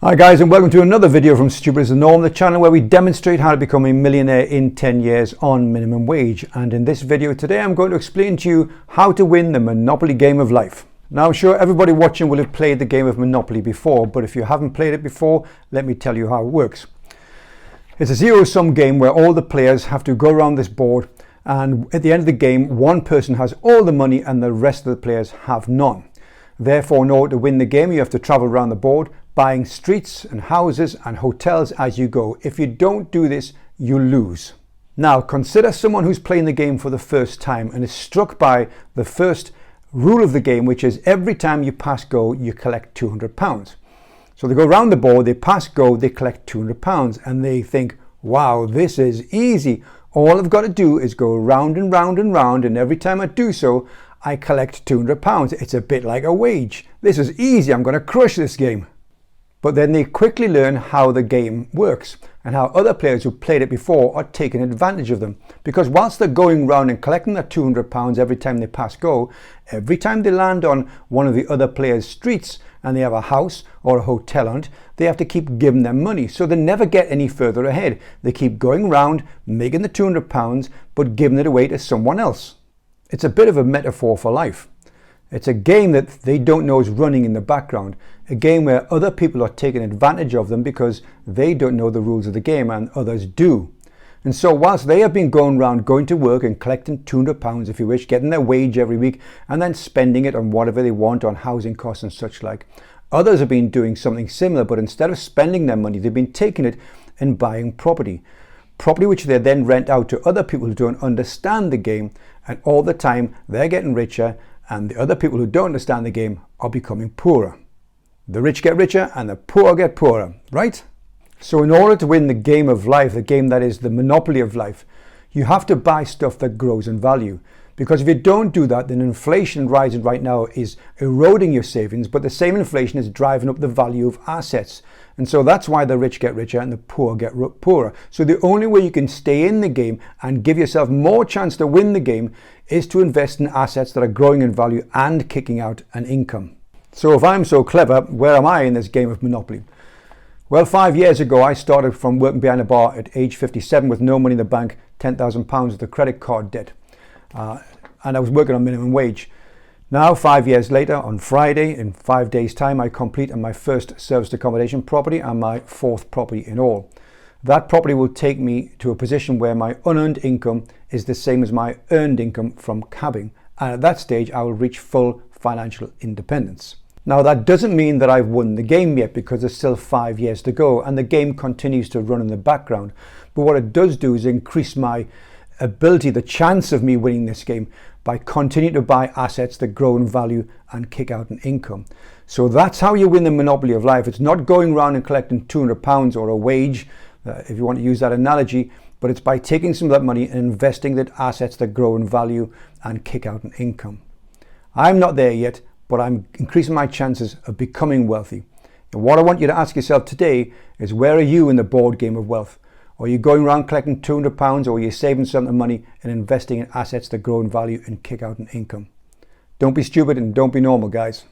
Hi guys, and welcome to another video from Stupid as the Norm, the channel where we demonstrate how to become a millionaire in 10 years on minimum wage. And in this video today, I'm going to explain to you how to win the Monopoly game of life. Now, I'm sure everybody watching will have played the game of Monopoly before, but if you haven't played it before, let me tell you how it works. It's a zero-sum game where all the players have to go around this board, and at the end of the game, one person has all the money and the rest of the players have none. Therefore, in order to win the game, you have to travel around the board, buying streets and houses and hotels as you go. If you don't do this, you lose. Now, consider someone who's playing the game for the first time and is struck by the first rule of the game, which is every time you pass go, you collect £200. So they go around the board, they pass go, they collect £200, and they think, wow, this is easy. All I've got to do is go round and round and round, and every time I do so, I collect £200. It's a bit like a wage. This is easy, I'm going to crush this game. But then they quickly learn how the game works and how other players who played it before are taking advantage of them. Because whilst they're going round and collecting that £200 every time they pass go, every time they land on one of the other players' streets and they have a house or a hotel on it, they have to keep giving them money. So they never get any further ahead. They keep going round, making the £200, but giving it away to someone else. It's a bit of a metaphor for life. It's a game that they don't know is running in the background, a game where other people are taking advantage of them because they don't know the rules of the game and others do. And so whilst they have been going around, going to work and collecting £200 if you wish, getting their wage every week and then spending it on whatever they want on housing costs and such like, others have been doing something similar, but instead of spending their money, they've been taking it and buying property which they then rent out to other people who don't understand the game, and all the time they're getting richer and the other people who don't understand the game are becoming poorer. The rich get richer and the poor get poorer, right? So in order to win the game of life, the game that is the monopoly of life, you have to buy stuff that grows in value. Because if you don't do that, then inflation rising right now is eroding your savings, but the same inflation is driving up the value of assets. And so that's why the rich get richer and the poor get poorer. So the only way you can stay in the game and give yourself more chance to win the game is to invest in assets that are growing in value and kicking out an income. So if I'm so clever, where am I in this game of Monopoly? Well, 5 years ago, I started from working behind a bar at age 57 with no money in the bank, £10,000 of the credit card debt. And I was working on minimum wage. Now, 5 years later, on Friday, in 5 days' time, I complete my first serviced accommodation property and my fourth property in all. That property will take me to a position where my unearned income is the same as my earned income from cabbing. And at that stage, I will reach full financial independence. Now, that doesn't mean that I've won the game yet, because there's still 5 years to go and the game continues to run in the background. But what it does do is increase my ability, the chance of me winning this game, by continuing to buy assets that grow in value and kick out an income. So that's how you win the monopoly of life. It's not going around and collecting £200 or a wage, if you want to use that analogy, but it's by taking some of that money and investing in assets that grow in value and kick out an income. I'm not there yet, but I'm increasing my chances of becoming wealthy. And what I want you to ask yourself today is, where are you in the board game of wealth? Are you going around collecting £200, or are you saving some of the money and investing in assets that grow in value and kick out an income? Don't be stupid and don't be normal, guys.